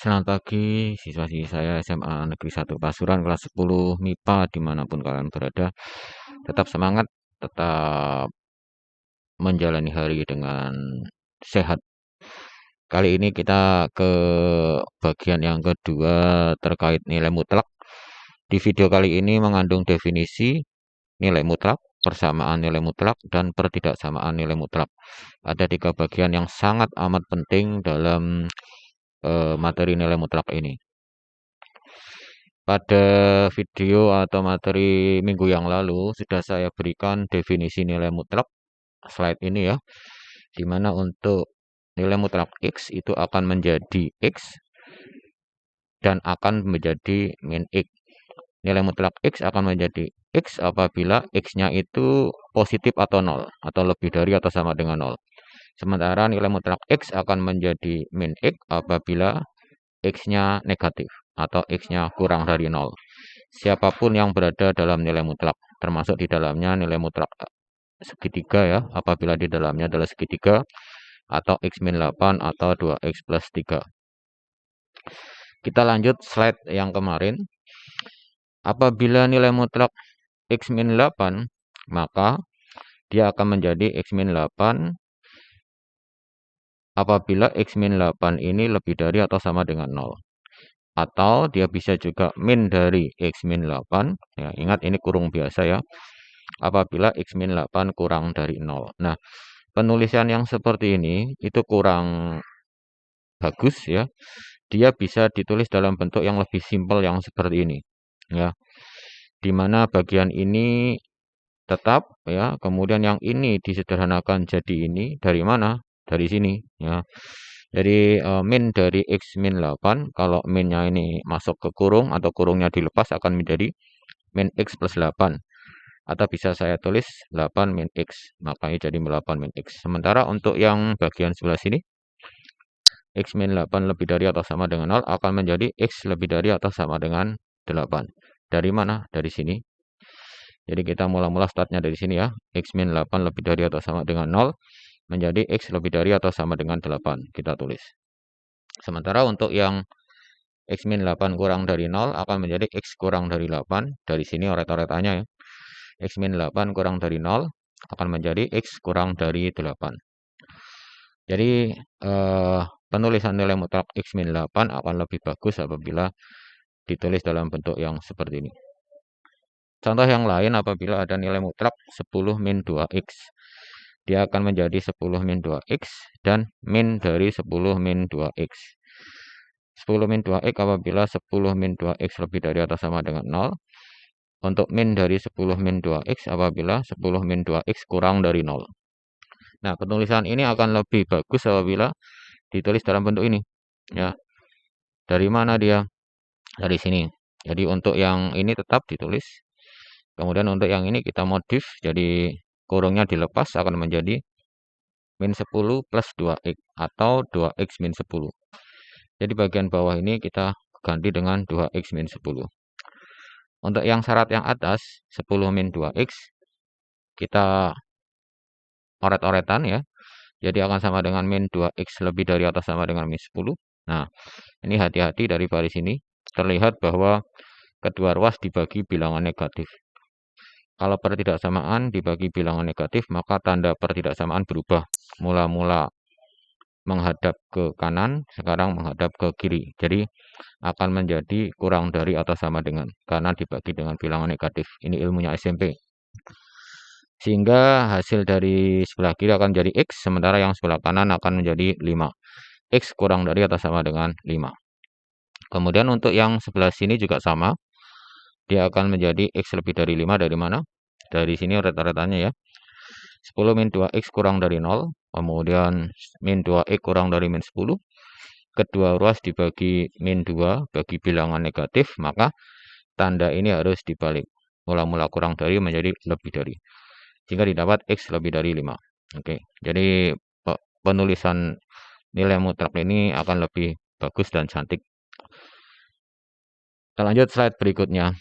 Selamat pagi, siswa-siswi saya SMA Negeri 1 Pasuruan kelas 10 MIPA dimanapun kalian berada. Tetap semangat, tetap menjalani hari dengan sehat. Kali ini kita ke bagian yang kedua terkait nilai mutlak. Di video kali ini mengandung definisi nilai mutlak, persamaan nilai mutlak, dan pertidaksamaan nilai mutlak. Ada 3 bagian yang sangat amat penting dalam materi nilai mutlak ini. Pada video atau materi minggu yang lalu sudah saya berikan definisi nilai mutlak, slide ini ya, di mana untuk nilai mutlak X itu akan menjadi X dan akan menjadi min X. Nilai mutlak X akan menjadi X apabila X-nya itu positif atau 0, atau lebih dari atau sama dengan 0. Sementara nilai mutlak X akan menjadi min X apabila X-nya negatif atau X-nya kurang dari 0. Siapapun yang berada dalam nilai mutlak, termasuk di dalamnya nilai mutlak segitiga ya, apabila di dalamnya adalah segitiga, atau X-8 atau 2X plus 3. Kita lanjut slide yang kemarin. Apabila nilai mutlak X-8, maka dia akan menjadi X-8 apabila X-8 ini lebih dari atau sama dengan 0. Atau dia bisa juga min dari X-8, ya, ingat ini kurung biasa ya, apabila X-8 kurang dari 0. Nah, penulisan yang seperti ini itu kurang bagus ya. Dia bisa ditulis dalam bentuk yang lebih simpel yang seperti ini ya. Di mana bagian ini tetap ya, kemudian yang ini disederhanakan jadi ini dari mana? Dari sini ya. Jadi min dari X min 8, kalau minnya ini masuk ke kurung atau kurungnya dilepas akan menjadi min X plus 8. Atau bisa saya tulis 8 min X, makanya jadi 8 min X. Sementara untuk yang bagian sebelah sini, X min 8 lebih dari atau sama dengan 0 akan menjadi X lebih dari atau sama dengan 8. Dari mana? Dari sini. Jadi kita mula-mula startnya dari sini ya. X min 8 lebih dari atau sama dengan 0 menjadi X lebih dari atau sama dengan 8. Kita tulis. Sementara untuk yang X min 8 kurang dari 0 akan menjadi X kurang dari 8. Dari sini oret-oretannya ya. X min 8 kurang dari 0 akan menjadi X kurang dari 8. Jadi penulisan nilai mutlak X min 8 akan lebih bagus apabila ditulis dalam bentuk yang seperti ini. Contoh yang lain, apabila ada nilai mutlak 10 min 2X. Dia akan menjadi 10 min 2X dan min dari 10 min 2X. 10 min 2X apabila 10 min 2X lebih dari atau sama dengan 0. Untuk min dari 10 min 2X apabila 10 min 2X kurang dari 0. Nah, penulisan ini akan lebih bagus apabila ditulis dalam bentuk ini. Ya. Dari mana dia? Dari sini. Jadi untuk yang ini tetap ditulis. Kemudian untuk yang ini kita modif. Jadi kurungnya dilepas akan menjadi min 10 plus 2X atau 2X min 10. Jadi bagian bawah ini kita ganti dengan 2X min 10. Untuk yang syarat yang atas, 10 min 2X, kita oret-oretan ya. Jadi akan sama dengan min 2X lebih dari atau sama dengan min 10. Nah, ini hati-hati dari baris ini. Terlihat bahwa kedua ruas dibagi bilangan negatif. Kalau pertidaksamaan dibagi bilangan negatif, maka tanda pertidaksamaan berubah. Mula-mula menghadap ke kanan, sekarang menghadap ke kiri. Jadi akan menjadi kurang dari atau sama dengan, karena dibagi dengan bilangan negatif. Ini ilmunya SMP. Sehingga hasil dari sebelah kiri akan menjadi X, sementara yang sebelah kanan akan menjadi 5. X kurang dari atau sama dengan 5. Kemudian untuk yang sebelah sini juga sama. Dia akan menjadi X lebih dari 5 dari mana? Dari sini oret-oretannya ya. 10 min 2X kurang dari 0. Kemudian min 2X kurang dari min 10. Kedua ruas dibagi min 2 bagi bilangan negatif, maka tanda ini harus dibalik. Mula-mula kurang dari menjadi lebih dari. Sehingga didapat X lebih dari 5. Oke, jadi penulisan nilai mutlak ini akan lebih bagus dan cantik. Kita lanjut slide berikutnya.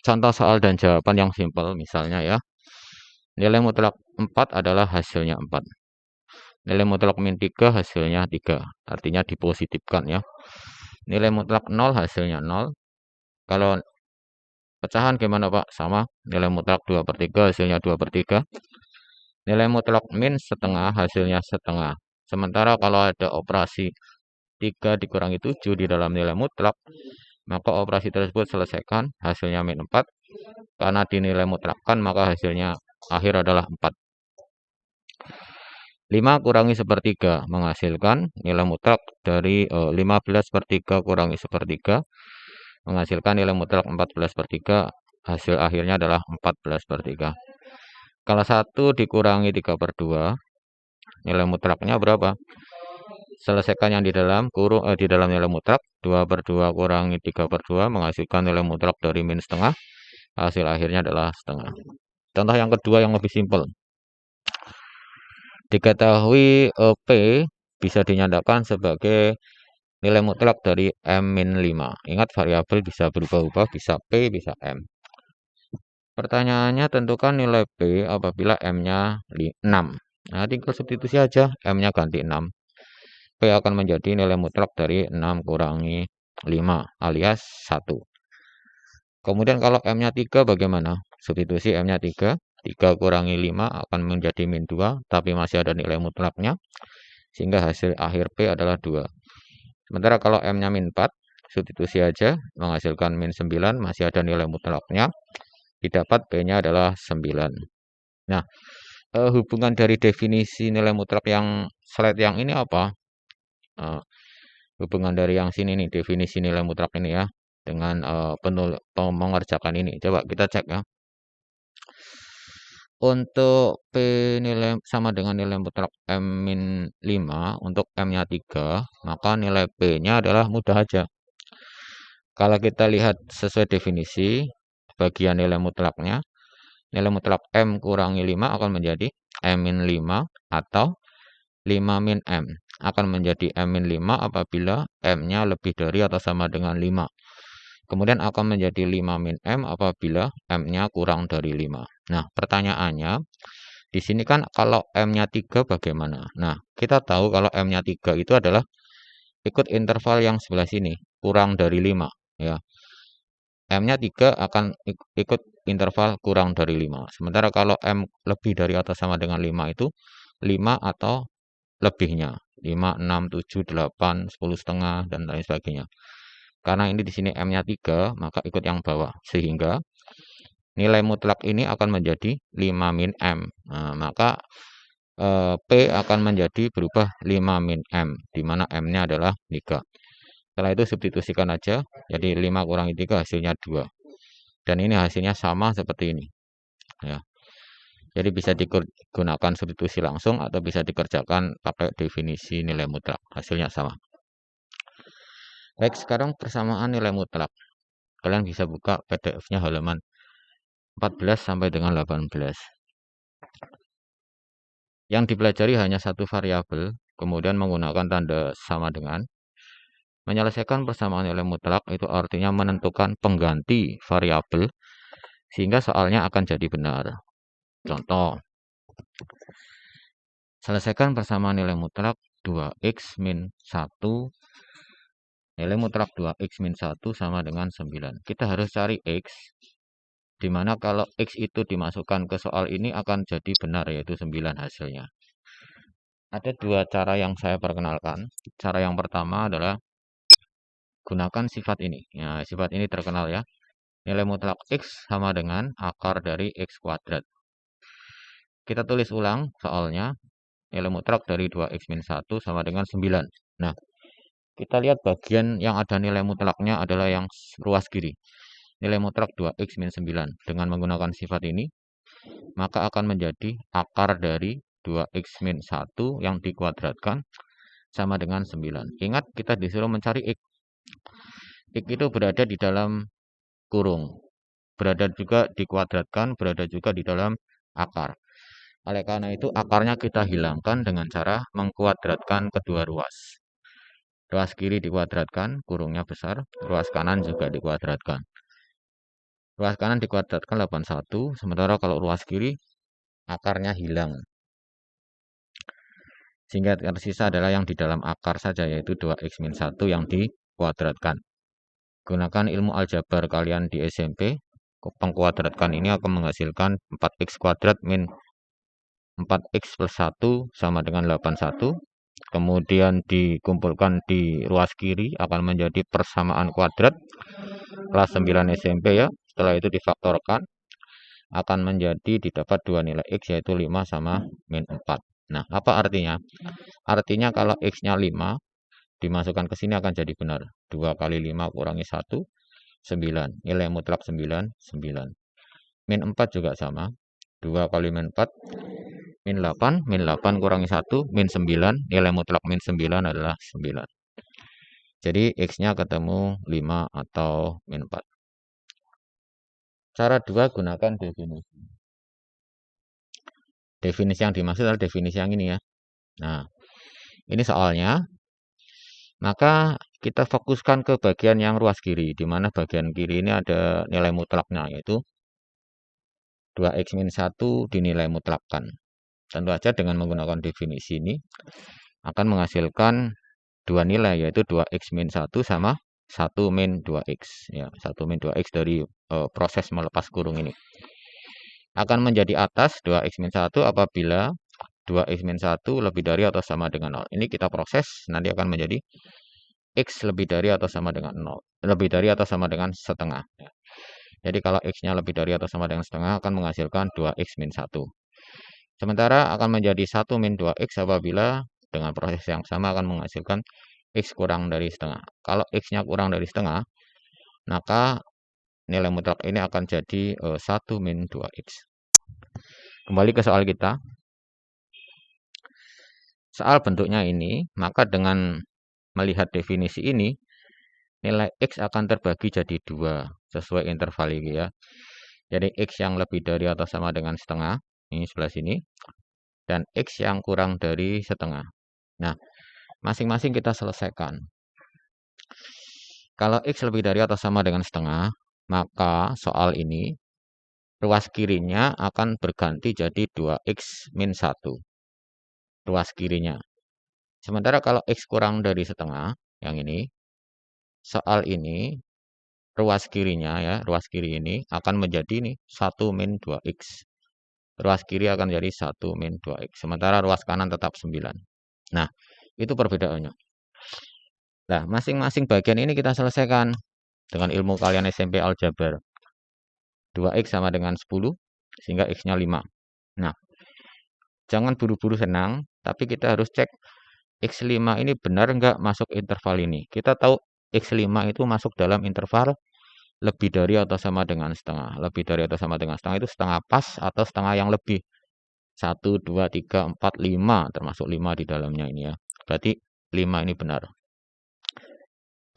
Contoh soal dan jawaban yang simpel misalnya ya. Nilai mutlak 4 adalah hasilnya 4. Nilai mutlak min 3 hasilnya 3. Artinya dipositifkan ya. Nilai mutlak 0 hasilnya 0. Kalau pecahan gimana Pak? Sama, nilai mutlak 2/3 hasilnya 2/3. Nilai mutlak min setengah hasilnya setengah. Sementara kalau ada operasi 3 dikurangi 7 di dalam nilai mutlak, maka operasi tersebut selesaikan, hasilnya min 4. Karena dinilai mutlakkan, maka hasilnya akhir adalah 4. 5 kurangi sepertiga menghasilkan nilai mutlak dari 15/3 kurangi sepertiga menghasilkan nilai mutlak 14/3. Hasil akhirnya adalah 14/3. Kalau 1 dikurangi 3/2, nilai mutlaknya berapa? Selesaikan yang di dalam nilai mutlak. 2/2 kurangi 3/2 menghasilkan nilai mutlak dari min setengah. Hasil akhirnya adalah setengah. Contoh yang kedua yang lebih simpel. Diketahui P bisa dinyatakan sebagai nilai mutlak dari M-5. Ingat variabel bisa berubah-ubah, bisa P, bisa M. Pertanyaannya tentukan nilai P apabila M-nya 6. Nah, tinggal substitusi aja, M-nya ganti 6. P akan menjadi nilai mutlak dari 6 kurangi 5 alias 1. Kemudian kalau M-nya 3 bagaimana? Substitusi M-nya 3. 3 kurangi 5 akan menjadi min 2, tapi masih ada nilai mutlaknya. Sehingga hasil akhir P adalah 2. Sementara kalau M-nya min 4, substitusi aja, menghasilkan min 9, masih ada nilai mutlaknya. Didapat P-nya adalah 9. Nah, hubungan dari definisi nilai mutlak yang slide yang ini apa? Hubungan dari yang sini nih, definisi nilai mutlak ini ya, dengan mengerjakan ini. Coba kita cek ya. Untuk P nilai sama dengan nilai mutlak M-5, untuk M-nya 3, maka nilai P-nya adalah mudah aja. Kalau kita lihat sesuai definisi, bagian nilai mutlaknya, nilai mutlak M kurangi 5 akan menjadi M-5 atau 5 min M. Akan menjadi M-5 apabila M-nya lebih dari atau sama dengan 5. Kemudian akan menjadi 5 min M apabila M-nya kurang dari 5. Nah, pertanyaannya, di sini kan kalau M-nya 3 bagaimana? Nah, kita tahu kalau M-nya 3 itu adalah ikut interval yang sebelah sini, kurang dari 5. Ya. M-nya 3 akan ikut interval kurang dari 5. Sementara kalau M lebih dari atau sama dengan 5 itu 5 atau lebihnya. 5, 6, 7, 8, 10,5 dan lain sebagainya. Karena ini di sini M-nya 3, maka ikut yang bawah. Sehingga nilai mutlak ini akan menjadi 5 min M. Nah, maka P akan menjadi berubah 5 min M, di mana M-nya adalah 3. Setelah itu substitusikan aja, jadi 5 kurangi 3 hasilnya 2. Dan ini hasilnya sama seperti ini. Ya. Jadi bisa digunakan substitusi langsung atau bisa dikerjakan pakai definisi nilai mutlak. Hasilnya sama. Baik, sekarang persamaan nilai mutlak. Kalian bisa buka PDF-nya halaman 14 sampai dengan 18. Yang dipelajari hanya satu variabel, kemudian menggunakan tanda sama dengan. Menyelesaikan persamaan nilai mutlak itu artinya menentukan pengganti variabel sehingga soalnya akan jadi benar. Contoh, selesaikan persamaan nilai mutlak 2x min 1. Nilai mutlak 2x min 1 sama dengan 9. Kita harus cari x, dimana kalau x itu dimasukkan ke soal ini akan jadi benar, yaitu 9 hasilnya. Ada dua cara yang saya perkenalkan. Cara yang pertama adalah gunakan sifat ini. Ya, sifat ini terkenal ya. Nilai mutlak x sama dengan akar dari x kuadrat. Kita tulis ulang soalnya. Nilai mutlak dari 2x min 1 sama dengan 9. Nah, kita lihat bagian yang ada nilai mutlaknya adalah yang ruas kiri. Nilai mutlak 2x min 9. Dengan menggunakan sifat ini, maka akan menjadi akar dari 2x min 1 yang dikuadratkan sama dengan 9. Ingat, kita disuruh mencari x. X itu berada di dalam kurung. Berada juga dikuadratkan, berada juga di dalam akar. Oleh karena itu, akarnya kita hilangkan dengan cara mengkuadratkan kedua ruas. Ruas kiri dikuadratkan, kurungnya besar. Ruas kanan juga dikuadratkan. Ruas kanan dikuadratkan 81, sementara kalau ruas kiri, akarnya hilang. Sehingga tersisa adalah yang di dalam akar saja, yaitu 2x min 1 yang kuadratkan. Gunakan ilmu aljabar kalian di SMP. Pengkuadratkan ini akan menghasilkan 4x kuadrat min 4x plus 1 sama dengan 81. Kemudian dikumpulkan di ruas kiri akan menjadi persamaan kuadrat kelas 9 SMP ya. Setelah itu difaktorkan akan menjadi didapat dua nilai X yaitu 5 sama min 4. Nah, apa artinya? Artinya kalau X-nya 5 dimasukkan ke sini akan jadi benar. 2 kali 5 kurangi 1, 9. Nilai mutlak 9, 9. Min 4 juga sama. 2 kali min 4, min 8. Min 8 kurangi 1, min 9. Nilai mutlak min 9 adalah 9. Jadi X-nya ketemu 5 atau min 4. Cara 2 gunakan definisi. Definisi yang dimaksud adalah definisi yang ini ya. Nah, ini soalnya. Maka kita fokuskan ke bagian yang ruas kiri, di mana bagian kiri ini ada nilai mutlaknya, yaitu 2x min 1 dinilai mutlakkan. Tentu saja dengan menggunakan definisi ini akan menghasilkan dua nilai, yaitu 2x min 1 sama 1 min 2x. Ya, 1 min 2x dari proses melepas kurung ini. Akan menjadi atas 2x min 1 apabila 2x min 1 lebih dari atau sama dengan 0. Ini kita proses, nanti akan menjadi X lebih dari atau sama dengan 0. Lebih dari atau sama dengan setengah. Jadi kalau X-nya lebih dari atau sama dengan setengah akan menghasilkan 2x min 1. Sementara akan menjadi 1 min 2x apabila dengan proses yang sama akan menghasilkan X kurang dari setengah. Kalau X-nya kurang dari setengah, maka nilai mutlak ini akan jadi 1 min 2x. Kembali ke soal kita. Soal bentuknya ini, maka dengan melihat definisi ini, nilai X akan terbagi jadi 2 sesuai interval ini ya. Jadi X yang lebih dari atau sama dengan setengah, ini sebelah sini, dan X yang kurang dari setengah. Nah, masing-masing kita selesaikan. Kalau X lebih dari atau sama dengan setengah, maka soal ini ruas kirinya akan berganti jadi 2x min 1. Ruas kirinya. Sementara kalau X kurang dari setengah, yang ini, soal ini, ruas kirinya ya, ruas kiri ini akan menjadi nih 1 min 2x. Ruas kiri akan jadi 1 min 2x. Sementara ruas kanan tetap 9. Nah, itu perbedaannya. Nah, masing-masing bagian ini kita selesaikan dengan ilmu kalian SMP aljabar. 2x sama dengan 10, sehingga X-nya 5. Nah, jangan buru-buru senang, tapi kita harus cek X5 ini benar nggak masuk interval ini. Kita tahu X5 itu masuk dalam interval lebih dari atau sama dengan setengah. Lebih dari atau sama dengan setengah itu setengah pas atau setengah yang lebih. 1, 2, 3, 4, 5. Termasuk 5 di dalamnya ini ya. Berarti 5 ini benar.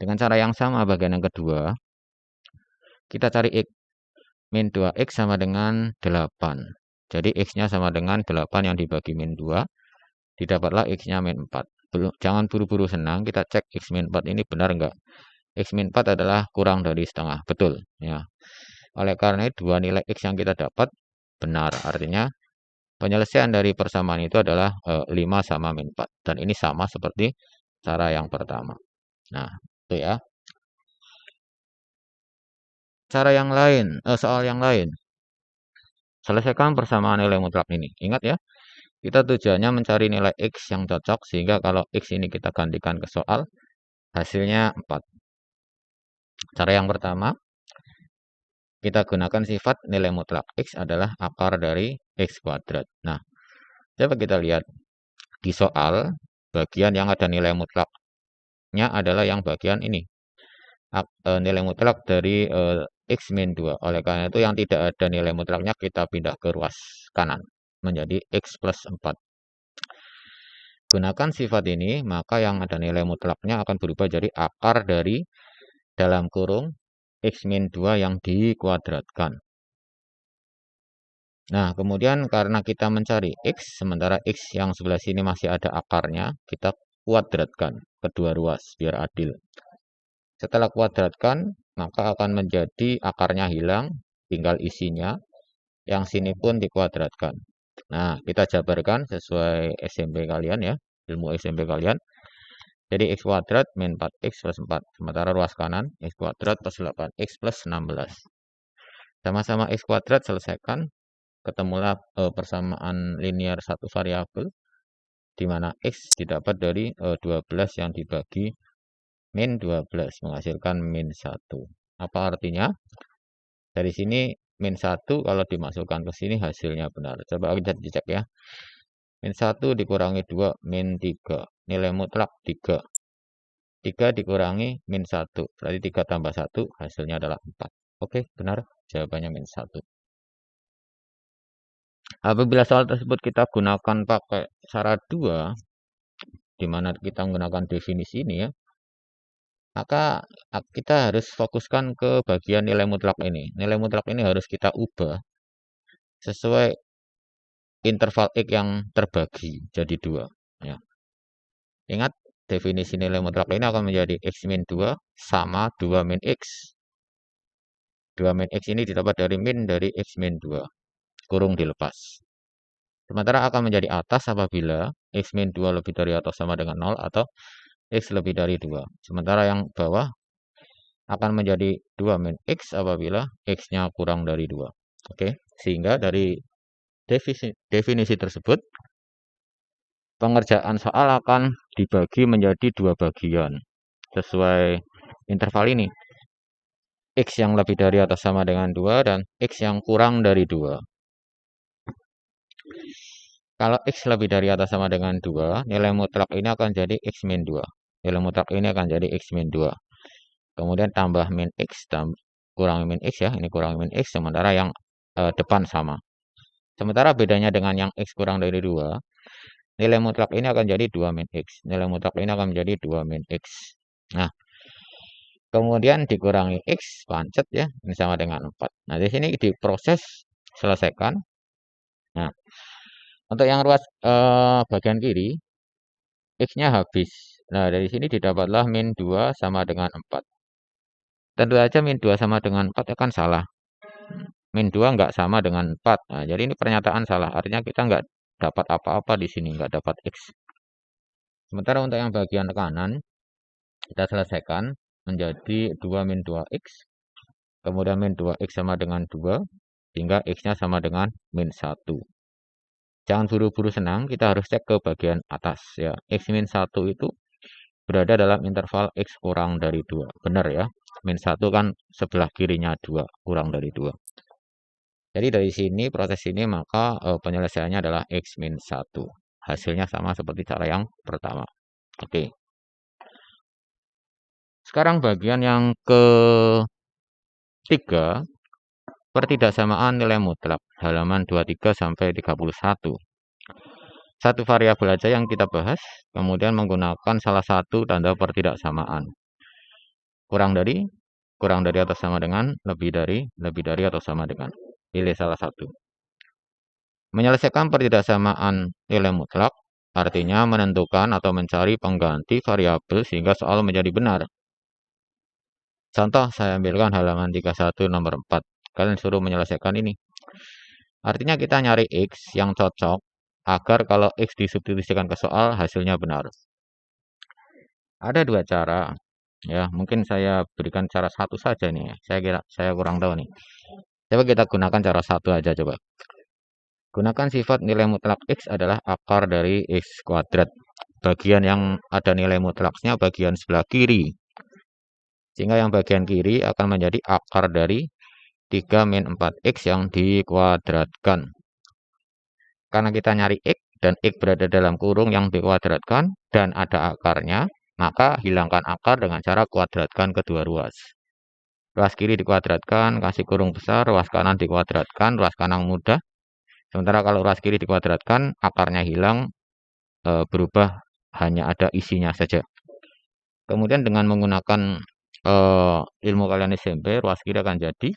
Dengan cara yang sama bagian yang kedua. Kita cari X. Min 2X sama dengan 8. Jadi X-nya sama dengan 8 yang dibagi min 2. Didapatlah X-nya min 4. Jangan buru-buru senang, kita cek X min 4 ini benar enggak. X min 4 adalah kurang dari setengah, betul ya. Oleh karena itu dua nilai X yang kita dapat benar, artinya penyelesaian dari persamaan itu adalah 5 sama min 4. Dan ini sama seperti cara yang pertama. Nah, itu ya. Cara yang lain, soal yang lain. Selesaikan persamaan nilai mutlak ini. Ingat ya, kita tujuannya mencari nilai X yang cocok, sehingga kalau X ini kita gantikan ke soal, hasilnya 4. Cara yang pertama, kita gunakan sifat nilai mutlak X adalah akar dari X kuadrat. Nah, coba kita lihat. Di soal, bagian yang ada nilai mutlaknya adalah yang bagian ini. Nilai mutlak dari X min 2. Oleh karena itu yang tidak ada nilai mutlaknya kita pindah ke ruas kanan. Menjadi X plus 4. Gunakan sifat ini, maka yang ada nilai mutlaknya akan berubah jadi akar dari dalam kurung X min 2 yang dikuadratkan. Nah, kemudian karena kita mencari X, sementara X yang sebelah sini masih ada akarnya, kita kuadratkan kedua ruas, biar adil. Setelah kuadratkan, maka akan menjadi akarnya hilang, tinggal isinya. Yang sini pun dikuadratkan. Nah, kita jabarkan sesuai SMP kalian ya, ilmu SMP kalian. Jadi X kuadrat min 4X plus 4. Sementara ruas kanan X kuadrat plus 8X plus 16. Sama-sama X kuadrat selesaikan. Ketemulah persamaan linear satu variabel, di mana X didapat dari 12 yang dibagi min 12 menghasilkan min 1. Apa artinya? Dari sini min 1 kalau dimasukkan ke sini hasilnya benar. Coba kita cek ya. Min 1 dikurangi 2 min 3. Nilai mutlak 3. 3 dikurangi min 1. Berarti 3 tambah 1 hasilnya adalah 4. Oke, benar. Jawabannya min 1. Apabila soal tersebut kita gunakan pakai syarat 2, di mana kita menggunakan definisi ini ya, maka kita harus fokuskan ke bagian nilai mutlak ini. Nilai mutlak ini harus kita ubah sesuai interval X yang terbagi jadi 2. Ya. Ingat, definisi nilai mutlak ini akan menjadi X min 2 sama 2 min X. 2 min X ini didapat dari min dari X min 2. Kurung dilepas. Sementara akan menjadi atas apabila X min 2 lebih dari atau sama dengan 0 atau X lebih dari 2. Sementara yang bawah akan menjadi 2 min X apabila X-nya kurang dari 2. Oke, sehingga dari definisi tersebut, pengerjaan soal akan dibagi menjadi 2 bagian sesuai interval ini. X yang lebih dari atau sama dengan 2 dan X yang kurang dari 2. Kalau X lebih dari atau sama dengan 2, nilai mutlak ini akan jadi X min 2. Nilai mutlak ini akan jadi X min 2. Kemudian tambah min X, kurang min X ya, ini kurang min X, sementara yang depan sama. Sementara bedanya dengan yang X kurang dari 2, nilai mutlak ini akan jadi 2 min X. Nilai mutlak ini akan menjadi 2 min X. Nah, kemudian dikurangi X, pancet ya, ini sama dengan 4. Nah, di sini diproses, selesaikan. Nah, untuk yang ruas bagian kiri, X-nya habis. Nah, dari sini didapatlah min 2 sama dengan 4. Tentu saja min 2 sama dengan 4 akan salah. Min 2 enggak sama dengan 4. Nah, jadi ini pernyataan salah. Artinya kita enggak dapat apa-apa di sini, enggak dapat X. Sementara untuk yang bagian kanan, kita selesaikan menjadi 2 min 2X. Kemudian min 2X sama dengan 2, sehingga X-nya sama dengan min 1. Jangan buru-buru senang, kita harus cek ke bagian atas ya. X min 1 itu berada dalam interval X kurang dari 2. Benar ya. Min 1 kan sebelah kirinya 2, kurang dari 2. Jadi dari sini, proses ini, maka penyelesaiannya adalah X min 1. Hasilnya sama seperti cara yang pertama. Oke. Sekarang bagian yang ketiga, pertidaksamaan nilai mutlak, halaman 23 sampai 31. Satu variabel aja yang kita bahas, kemudian menggunakan salah satu tanda pertidaksamaan. Kurang dari atau sama dengan, lebih dari atau sama dengan. Pilih salah satu. Menyelesaikan pertidaksamaan nilai mutlak, artinya menentukan atau mencari pengganti variabel sehingga soal menjadi benar. Contoh, saya ambilkan halaman 31 nomor 4. Kalian suruh menyelesaikan ini. Artinya kita nyari X yang cocok agar kalau X disubstitusikan ke soal hasilnya benar. Ada 2 cara. Ya, mungkin saya berikan cara satu saja nih. Saya kurang tahu nih. Coba kita gunakan cara satu aja coba. Gunakan sifat nilai mutlak X adalah akar dari X kuadrat. Bagian yang ada nilai mutlaknya bagian sebelah kiri. Sehingga yang bagian kiri akan menjadi akar dari 3 min 4X yang dikuadratkan. Karena kita nyari X dan X berada dalam kurung yang dikuadratkan dan ada akarnya, maka hilangkan akar dengan cara kuadratkan kedua ruas. Ruas kiri dikuadratkan, kasih kurung besar, ruas kanan dikuadratkan, ruas kanan mudah. Sementara kalau ruas kiri dikuadratkan, akarnya hilang, berubah hanya ada isinya saja. Kemudian dengan menggunakan ilmu kalian SMP, ruas kiri akan jadi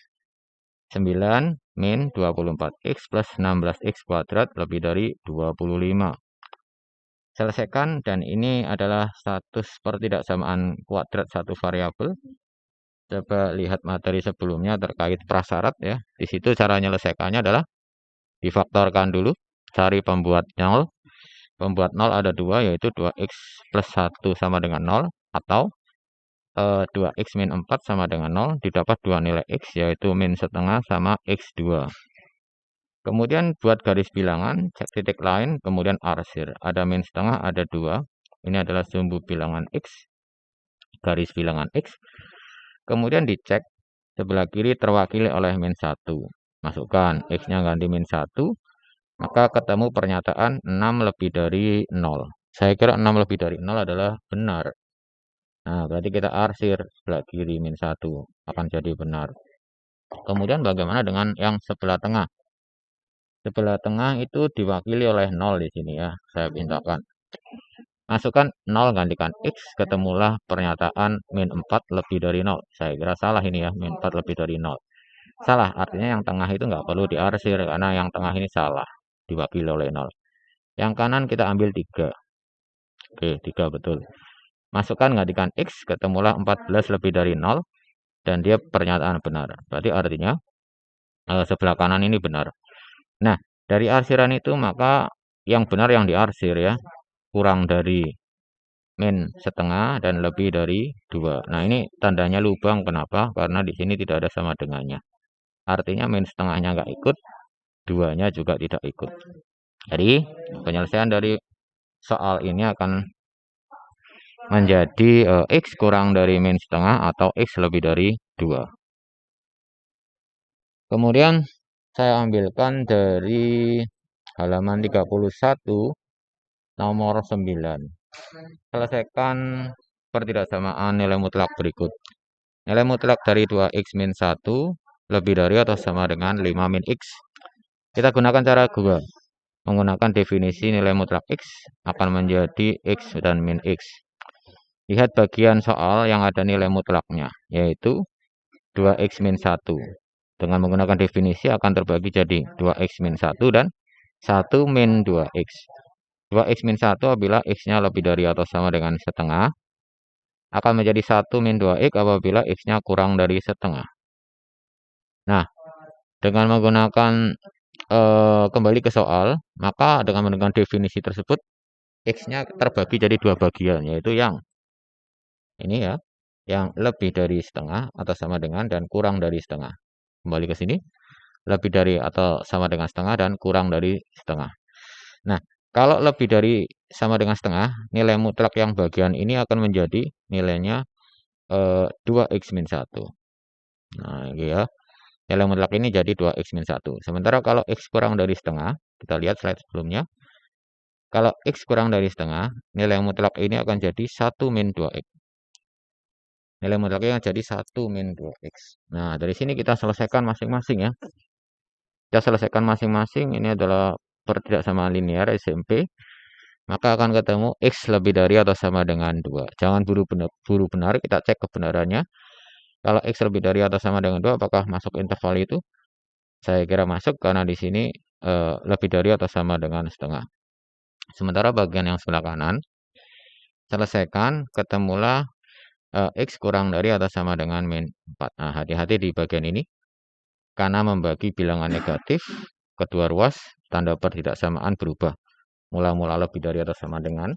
9 min 24X plus 16X kuadrat lebih dari 25. Selesaikan, dan ini adalah status pertidaksamaan kuadrat satu variabel. Coba lihat materi sebelumnya terkait prasyarat ya. Di situ cara menyelesaikannya adalah difaktorkan dulu, cari pembuat 0, Pembuat 0 ada dua, yaitu 2x plus 1 sama dengan 0, atau 2x min 4 sama dengan 0, didapat dua nilai x, yaitu min setengah sama x2. Kemudian buat garis bilangan, cek titik lain, kemudian arsir. Ada min setengah, ada 2. Ini adalah sumbu bilangan x, garis bilangan x. Kemudian dicek sebelah kiri terwakili oleh min 1. Masukkan x-nya ganti min 1, maka ketemu pernyataan 6 lebih dari 0. Saya kira 6 lebih dari 0 adalah benar. Nah, berarti kita arsir sebelah kiri min 1 akan jadi benar. Kemudian bagaimana dengan yang sebelah tengah? Sebelah tengah itu diwakili oleh 0 di sini ya. Saya pintakan. Masukkan 0 gantikan x, ketemulah pernyataan min 4 lebih dari 0. Saya kira salah ini ya, min 4 lebih dari 0. Salah, artinya yang tengah itu nggak perlu diarsir, karena yang tengah ini salah, diwakili oleh 0. Yang kanan kita ambil 3. Oke, 3 betul. Masukkan gantikan x, ketemulah 14 lebih dari 0, dan dia pernyataan benar. Berarti artinya sebelah kanan ini benar. Nah, dari arsiran itu maka yang benar yang diarsir ya, kurang dari min setengah dan lebih dari 2. Nah, ini tandanya lubang. Kenapa? Karena di sini tidak ada sama dengannya. Artinya min setengahnya nggak ikut, 2-nya juga tidak ikut. Jadi, penyelesaian dari soal ini akan menjadi x kurang dari min setengah atau x lebih dari 2. Kemudian saya ambilkan dari halaman 31 nomor 9. Selesaikan pertidaksamaan nilai mutlak berikut. Nilai mutlak dari 2x min 1 lebih dari atau sama dengan 5 min x. Kita gunakan cara gua. Menggunakan definisi nilai mutlak x akan menjadi x dan min x. Lihat bagian soal yang ada nilai mutlaknya, yaitu 2x min 1. Dengan menggunakan definisi akan terbagi jadi 2x min 1 dan 1 min 2x. 2x min 1 apabila x-nya lebih dari atau sama dengan setengah, akan menjadi 1 min 2x apabila x-nya kurang dari setengah. Nah, dengan menggunakan kembali ke soal, maka dengan menggunakan definisi tersebut, x-nya terbagi jadi dua bagian, yaitu yang ini ya, yang lebih dari setengah atau sama dengan dan kurang dari setengah. Kembali ke sini, lebih dari atau sama dengan setengah dan kurang dari setengah. Nah, kalau lebih dari sama dengan setengah, nilai mutlak yang bagian ini akan menjadi nilainya 2x min 1. Nah, ini ya. Nilai mutlak ini jadi 2x min 1. Sementara kalau x kurang dari setengah, kita lihat slide sebelumnya. Kalau x kurang dari setengah, nilai mutlak ini akan jadi 1 min 2x. Nilai mutlaknya jadi 1 min 2x. Nah, dari sini kita selesaikan masing-masing ya. Kita selesaikan masing-masing, ini adalah pertidaksamaan linear SMP. Maka akan ketemu x lebih dari atau sama dengan 2. Jangan buru benar, kita cek kebenarannya. Kalau x lebih dari atau sama dengan 2, apakah masuk interval itu? Saya kira masuk, karena di sini lebih dari atau sama dengan setengah. Sementara bagian yang sebelah kanan, selesaikan, ketemulah x kurang dari atau sama dengan min 4. Nah, hati-hati di bagian ini. Karena membagi bilangan negatif, kedua ruas, tanda pertidaksamaan berubah. Mula-mula lebih dari atau sama dengan,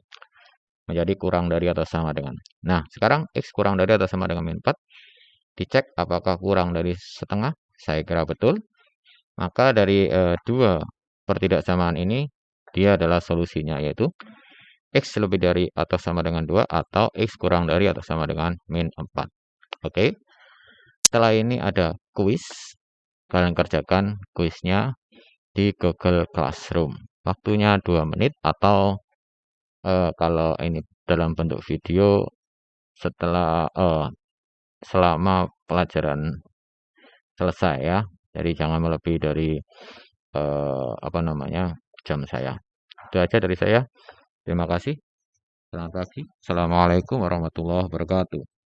menjadi kurang dari atau sama dengan. Nah, sekarang x kurang dari atau sama dengan min 4. Dicek apakah kurang dari setengah. Saya kira betul. Maka dari dua pertidaksamaan ini, dia adalah solusinya, yaitu x lebih dari atau sama dengan 2 atau x kurang dari atau sama dengan min 4. Oke. Setelah ini ada kuis. Kalian kerjakan kuisnya di Google Classroom. Waktunya 2 menit, atau kalau ini dalam bentuk video selama pelajaran selesai ya. Jadi jangan melebihi dari jam saya. Itu aja dari saya. Terima kasih. Selamat pagi. Assalamualaikum warahmatullahi wabarakatuh.